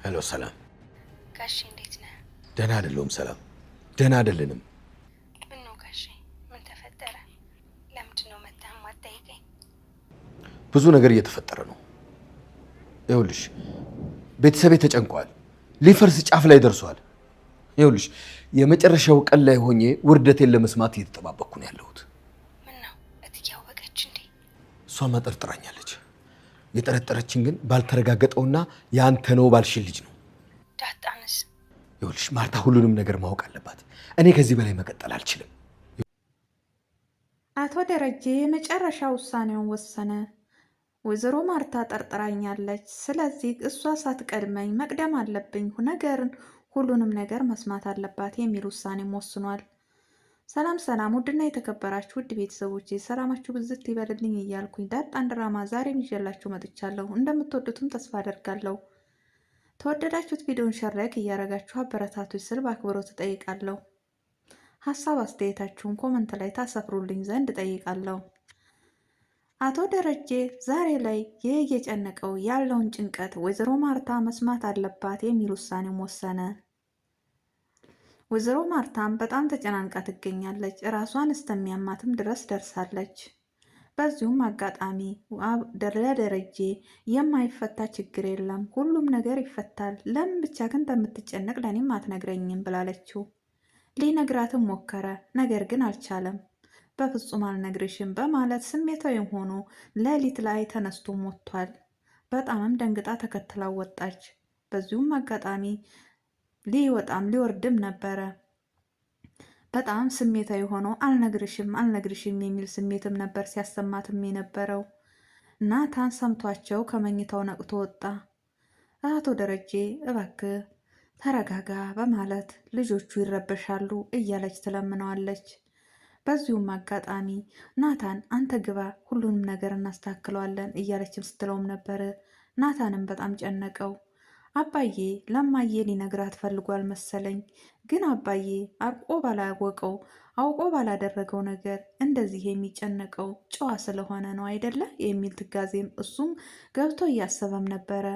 ሄሎ ሰላም። ጋሼ እንዴት ነህ? ደህና አይደለሁም ሰላም፣ ደህና አይደለንም። ምን ነው ጋሼ? ምን ተፈጠረ? ለምንድን ነው መተህም አትጠይቀኝ? ብዙ ነገር እየተፈጠረ ነው። ይኸውልሽ ቤተሰቤ ተጨንቋል፣ ሊፈርስ ጫፍ ላይ ደርሷል። ይኸውልሽ የመጨረሻው ቀን ላይ ሆኜ ውርደቴን ለመስማት እየተጠባበቅኩ ነው ያለሁት። ምን ነው እትዬ አወቀች እንዴ? እሷማ ጠርጥራኛለች። የጠረጠረችን ግን ባልተረጋገጠውና ያንተ ነው ባልሽን ልጅ ነው። ዳጣንስ? ይኸውልሽ ማርታ ሁሉንም ነገር ማወቅ አለባት። እኔ ከዚህ በላይ መቀጠል አልችልም። አቶ ደረጀ የመጨረሻ ውሳኔውን ወሰነ። ወይዘሮ ማርታ ጠርጥራኛለች፣ ስለዚህ እሷ ሳትቀድመኝ መቅደም አለብኝ፣ ሁሉንም ነገር መስማት አለባት የሚል ውሳኔም ወስኗል። ሰላም ሰላም! ውድና የተከበራችሁ ውድ ቤተሰቦቼ ሰላማችሁ ብዝት ይበልልኝ እያልኩኝ ዳጣን ድራማ ዛሬም ይዤላችሁ መጥቻለሁ። እንደምትወዱትም ተስፋ አደርጋለሁ። ተወደዳችሁት ቪዲዮን ሸር እያደረጋችሁ አበረታቶች ስል በአክብሮት እጠይቃለሁ። ሀሳብ አስተያየታችሁን ኮመንት ላይ ታሰፍሩልኝ ዘንድ እጠይቃለሁ። አቶ ደረጀ ዛሬ ላይ እየጨነቀው ያለውን ጭንቀት ወይዘሮ ማርታ መስማት አለባት የሚል ውሳኔም ወሰነ። ወይዘሮ ማርታም በጣም ተጨናንቃ ትገኛለች። ራሷን እስተሚያማትም ድረስ ደርሳለች። በዚሁም አጋጣሚ ለደረጀ የማይፈታ ችግር የለም፣ ሁሉም ነገር ይፈታል፣ ለምን ብቻ ግን እንደምትጨነቅ ለእኔም አትነግረኝም ብላለችው። ሊነግራትም ሞከረ፣ ነገር ግን አልቻለም። በፍጹም አልነግርሽም በማለት ስሜታዊ ሆኖ ሌሊት ላይ ተነስቶ ሞቷል። በጣምም ደንግጣ ተከትላው ወጣች። በዚሁም አጋጣሚ ሊወርድም ነበረ። በጣም ስሜታዊ ሆኖ አልነግርሽም የሚል ስሜትም ነበር ሲያሰማትም የነበረው። ናታን ሰምቷቸው ከመኝታው ነቅቶ ወጣ። አቶ ደረጀ እባክህ ተረጋጋ በማለት ልጆቹ ይረበሻሉ እያለች ትለምነዋለች። በዚሁም አጋጣሚ ናታን አንተ ግባ፣ ሁሉንም ነገር እናስተካክለዋለን እያለችም ስትለውም ነበር። ናታንም በጣም ጨነቀው። አባዬ ለማዬ ሊነግራት ፈልጓል መሰለኝ፣ ግን አባዬ አውቆ ባላደረገው ነገር እንደዚህ የሚጨነቀው ጨዋ ስለሆነ ነው አይደለ የሚል ትጋዜም እሱም ገብቶ እያሰበም ነበረ።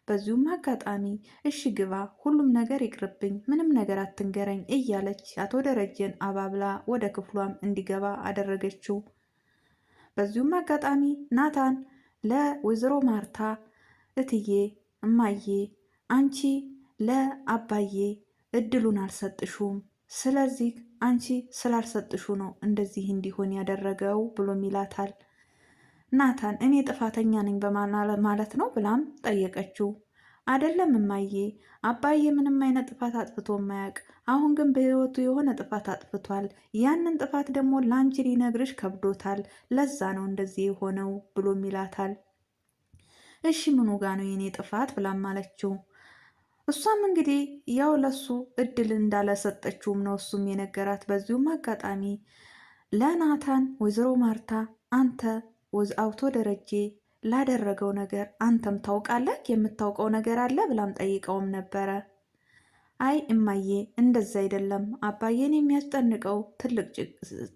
በዚሁም አጋጣሚ እሺ ግባ፣ ሁሉም ነገር ይቅርብኝ፣ ምንም ነገር አትንገረኝ እያለች አቶ ደረጀን አባብላ ወደ ክፍሏም እንዲገባ አደረገችው። በዚሁም አጋጣሚ ናታን ለወይዘሮ ማርታ እትዬ እማዬ አንቺ ለአባዬ እድሉን አልሰጥሹም፣ ስለዚህ አንቺ ስላልሰጥሹ ነው እንደዚህ እንዲሆን ያደረገው ብሎም ይላታል። ናታን እኔ ጥፋተኛ ነኝ ማለት ነው ብላም ጠየቀችው። አይደለም እማዬ፣ አባዬ ምንም አይነት ጥፋት አጥፍቶ ማያውቅ፣ አሁን ግን በህይወቱ የሆነ ጥፋት አጥፍቷል። ያንን ጥፋት ደግሞ ላንቺ ሊነግርሽ ከብዶታል፣ ለዛ ነው እንደዚህ የሆነው ብሎም ይላታል። እሺ ምኑ ጋ ነው የኔ ጥፋት ብላም አለችው። እሷም እንግዲህ ያው ለሱ እድል እንዳለሰጠችውም ነው እሱም የነገራት። በዚሁም አጋጣሚ ለናታን ወይዘሮ ማርታ አንተ አቶ ደረጀ ላደረገው ነገር አንተም ታውቃለህ፣ የምታውቀው ነገር አለ ብላም ጠይቀውም ነበረ። አይ እማዬ እንደዛ አይደለም፣ አባዬን የሚያስጨንቀው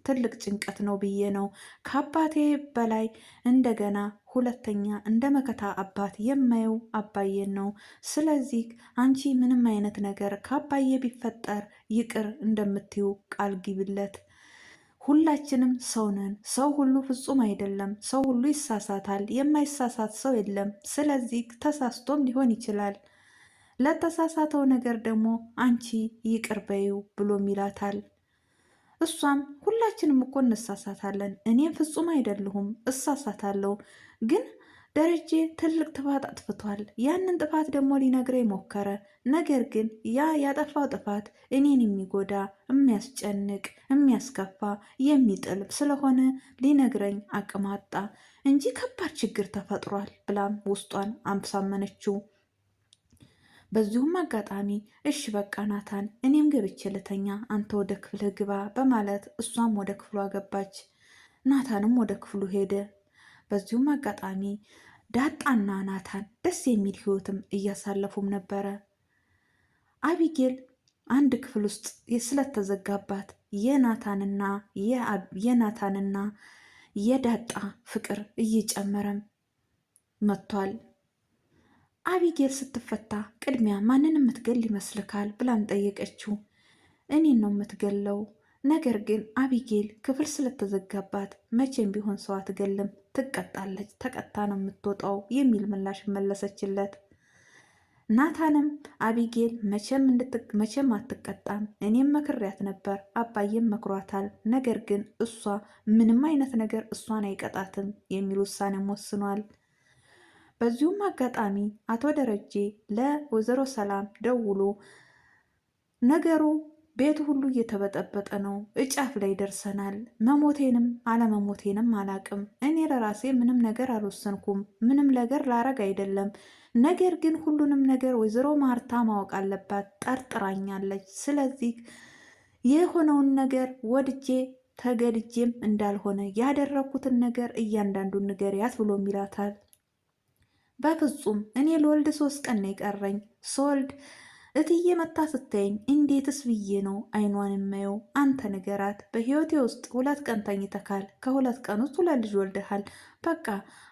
ትልቅ ጭንቀት ነው ብዬ ነው። ከአባቴ በላይ እንደገና ሁለተኛ እንደ መከታ አባት የማየው አባዬን ነው። ስለዚህ አንቺ ምንም አይነት ነገር ከአባዬ ቢፈጠር ይቅር እንደምትዩ ቃል ግቢለት። ሁላችንም ሰው ነን። ሰው ሁሉ ፍጹም አይደለም። ሰው ሁሉ ይሳሳታል። የማይሳሳት ሰው የለም። ስለዚህ ተሳስቶም ሊሆን ይችላል። ለተሳሳተው ነገር ደግሞ አንቺ ይቅር በይው ብሎም ይላታል። እሷም ሁላችንም እኮ እንሳሳታለን፣ እኔም ፍጹም አይደለሁም እሳሳታለሁ፣ ግን ደረጀ ትልቅ ጥፋት አጥፍቷል። ያንን ጥፋት ደግሞ ሊነግረኝ ሞከረ። ነገር ግን ያ ያጠፋው ጥፋት እኔን የሚጎዳ የሚያስጨንቅ፣ የሚያስከፋ፣ የሚጥል ስለሆነ ሊነግረኝ አቅም አጣ እንጂ ከባድ ችግር ተፈጥሯል ብላም ውስጧን አሳመነችው። በዚሁም አጋጣሚ እሺ በቃ ናታን እኔም ገብቼ ልተኛ፣ አንተ ወደ ክፍልህ ግባ በማለት እሷም ወደ ክፍሏ ገባች። ናታንም ወደ ክፍሉ ሄደ። በዚሁም አጋጣሚ ዳጣና ናታን ደስ የሚል ህይወትም እያሳለፉም ነበረ። አቢጌል አንድ ክፍል ውስጥ ስለተዘጋባት የናታንና የዳጣ ፍቅር እየጨመረም መጥቷል። አቢጌል ስትፈታ ቅድሚያ ማንን የምትገል ይመስልካል ብላም ጠየቀችው። እኔን ነው የምትገለው፣ ነገር ግን አቢጌል ክፍል ስለተዘጋባት መቼም ቢሆን ሰው አትገልም፣ ትቀጣለች፣ ተቀጣ ነው የምትወጣው የሚል ምላሽ መለሰችለት። ናታንም አቢጌል መቼም አትቀጣም፣ እኔም መክሪያት ነበር፣ አባዬም መክሯታል፣ ነገር ግን እሷ ምንም አይነት ነገር እሷን አይቀጣትም የሚል ውሳኔም ወስኗል። በዚሁም አጋጣሚ አቶ ደረጀ ለወይዘሮ ሰላም ደውሎ ነገሩ ቤቱ ሁሉ እየተበጠበጠ ነው፣ እጫፍ ላይ ደርሰናል፣ መሞቴንም አለመሞቴንም አላቅም፣ እኔ ለራሴ ምንም ነገር አልወሰንኩም፣ ምንም ነገር ላረግ አይደለም፣ ነገር ግን ሁሉንም ነገር ወይዘሮ ማርታ ማወቅ አለባት፣ ጠርጥራኛለች፣ ስለዚህ የሆነውን ነገር ወድጄ ተገድጄም እንዳልሆነ ያደረኩትን ነገር እያንዳንዱን ንገሪያት ብሎም ይላታል። በፍጹም እኔ ለወልድ 3 ቀን ነው የቀረኝ። ስወልድ እትዬ መታ ስታየኝ እንዴትስ ብዬ ነው አይኗን የማየው? አንተ ንገራት። በህይወቴ ውስጥ 2 ቀን ተኝተካል። ከ2 ቀን ውስጥ 2 ልጅ ወልደሃል። በቃ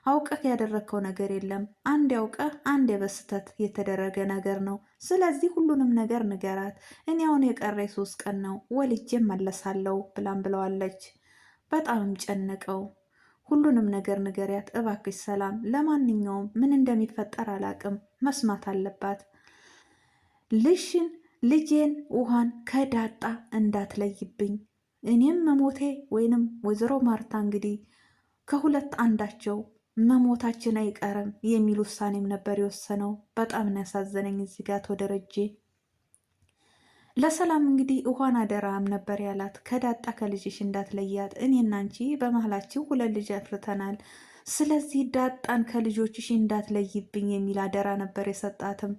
አውቀህ ያደረግከው ነገር የለም። አንድ ያውቀህ አንድ በስተት የተደረገ ነገር ነው። ስለዚህ ሁሉንም ነገር ንገራት። እኔ አሁን የቀረኝ 3 ቀን ነው፣ ወልጄ መለሳለሁ ብላም ብለዋለች። በጣምም ጨነቀው። ሁሉንም ነገር ንገሪያት እባክሽ ሰላም። ለማንኛውም ምን እንደሚፈጠር አላቅም፣ መስማት አለባት። ልጄን ውሃን ከዳጣ እንዳትለይብኝ፣ እኔም መሞቴ ወይንም ወይዘሮ ማርታ እንግዲህ ከሁለት አንዳቸው መሞታችን አይቀርም የሚል ውሳኔም ነበር የወሰነው። በጣም ነው ያሳዘነኝ እዚህ ጋር ተወደረጄ። ለሰላም እንግዲህ ውሃን አደራም ነበር ያላት፣ ከዳጣ ከልጅሽ እንዳትለያት፣ እኔና አንቺ በመሀላችን 2 ልጅ አፍርተናል፣ ስለዚህ ዳጣን ከልጆችሽ እንዳትለይብኝ የሚል አደራ ነበር የሰጣትም።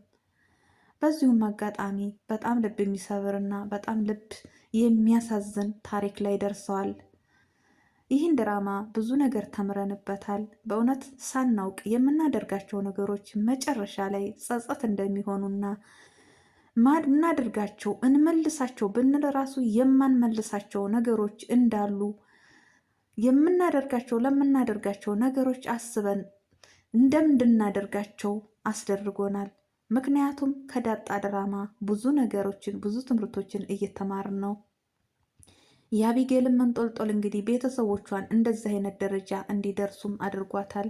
በዚሁም አጋጣሚ በጣም ልብ የሚሰብርና በጣም ልብ የሚያሳዝን ታሪክ ላይ ደርሰዋል። ይህን ድራማ ብዙ ነገር ተምረንበታል። በእውነት ሳናውቅ የምናደርጋቸው ነገሮች መጨረሻ ላይ ጸጸት እንደሚሆኑና እናድርጋቸው እንመልሳቸው ብንል ራሱ የማንመልሳቸው ነገሮች እንዳሉ ለምናደርጋቸው ነገሮች አስበን እንደምንድናደርጋቸው አስደርጎናል። ምክንያቱም ከዳጣ ድራማ ብዙ ነገሮችን ብዙ ትምህርቶችን እየተማርን ነው። የአቢጌልን መንጦልጦል እንግዲህ ቤተሰቦቿን እንደዚህ አይነት ደረጃ እንዲደርሱም አድርጓታል።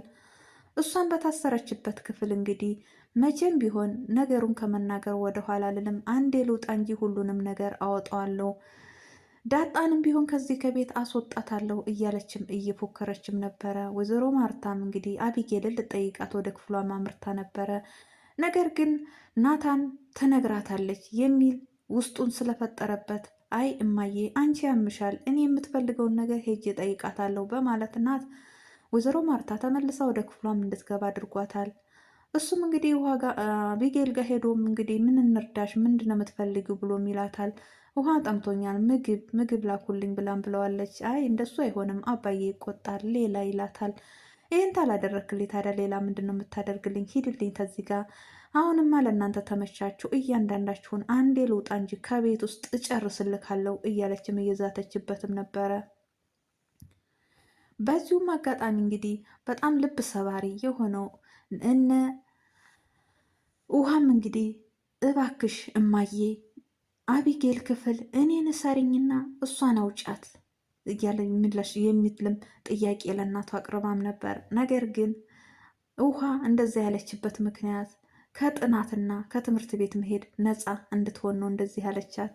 እሷን በታሰረችበት ክፍል እንግዲህ መቼም ቢሆን ነገሩን ከመናገር ወደ ኋላ ልልም፣ አንዴ ልውጣ እንጂ ሁሉንም ነገር አወጣዋለሁ፣ ዳጣንም ቢሆን ከዚህ ከቤት አስወጣታለሁ እያለችም እየፎከረችም ነበረ። ወይዘሮ ማርታም እንግዲህ አቢጌልን ልጠይቃት ወደ ክፍሏ ማምርታ ነበረ። ነገር ግን ናታን ትነግራታለች የሚል ውስጡን ስለፈጠረበት አይ እማዬ አንቺ ያምሻል፣ እኔ የምትፈልገውን ነገር ሄጄ ጠይቃታለሁ በማለት ናት ወይዘሮ ማርታ ተመልሳ ወደ ክፍሏም እንድትገባ አድርጓታል። እሱም እንግዲህ አቢጌል ጋር ሄዶም እንግዲህ ምን እንርዳሽ፣ ምንድን ነው የምትፈልጊው ብሎም ይላታል። ውሃ ጠምቶኛል፣ ምግብ ላኩልኝ ብለዋለች። አይ እንደሱ አይሆንም አባዬ ይቆጣል፣ ሌላ ይላታል። ይህን ታላደረክልኝ ታዲያ ሌላ ምንድን ነው የምታደርግልኝ? ሂድልኝ ተዚህ ጋር። አሁንማ ለእናንተ ተመቻችሁ፣ እያንዳንዳችሁን አንዴ ልውጣ እንጂ ከቤት ውስጥ እጨርስልካለሁ እያለችም እየዛተችበትም ነበረ። በዚሁም አጋጣሚ እንግዲህ በጣም ልብ ሰባሪ የሆነው እነ ውሃም እንግዲህ እባክሽ እማዬ አቢጌል ክፍል እኔን እሰሪኝና እሷን አውጫት እያለ የሚልም ጥያቄ ለእናቱ አቅርባም ነበር። ነገር ግን ውሃ እንደዛ ያለችበት ምክንያት ከጥናትና ከትምህርት ቤት መሄድ ነፃ እንድትሆን ነው እንደዚህ ያለቻት።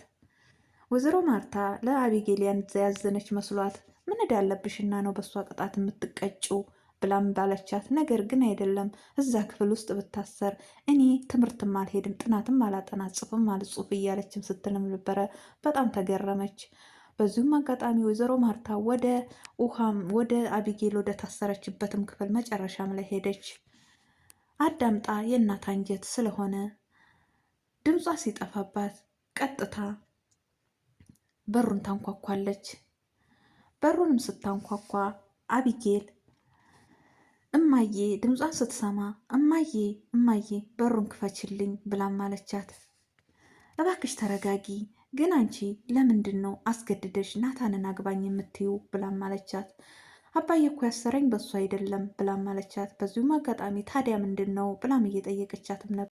ወይዘሮ ማርታ ለአቢጌል ያዘነች መስሏት ምን ያለብሽና ነው በእሷ ቅጣት የምትቀጭው ብላም ባለቻት። ነገር ግን አይደለም እዛ ክፍል ውስጥ ብታሰር እኔ ትምህርትም አልሄድም ጥናትም አላጠና ጽፍም አልጽፍ እያለችም ስትልም ነበረ። በጣም ተገረመች። በዚሁም አጋጣሚ ወይዘሮ ማርታ ወደ አቢጌል ወደ ታሰረችበትም ክፍል መጨረሻም ላይ ሄደች። አዳምጣ የእናት አንጀት ስለሆነ ድምጿ ሲጠፋባት ቀጥታ በሩን ታንኳኳለች። በሩንም ስታንኳኳ አቢጌል እማዬ ድምጿን ስትሰማ እማዬ በሩን ክፈችልኝ ብላም አለቻት። እባክሽ ተረጋጊ፣ ግን አንቺ ለምንድን ነው አስገድደሽ ናታንን አግባኝ የምትዩ ብላም አለቻት። አባዬ እኮ ያሰረኝ በሱ አይደለም ብላም አለቻት። በዚሁም አጋጣሚ ታዲያ ምንድን ነው ብላም እየጠየቀቻትም ነበር።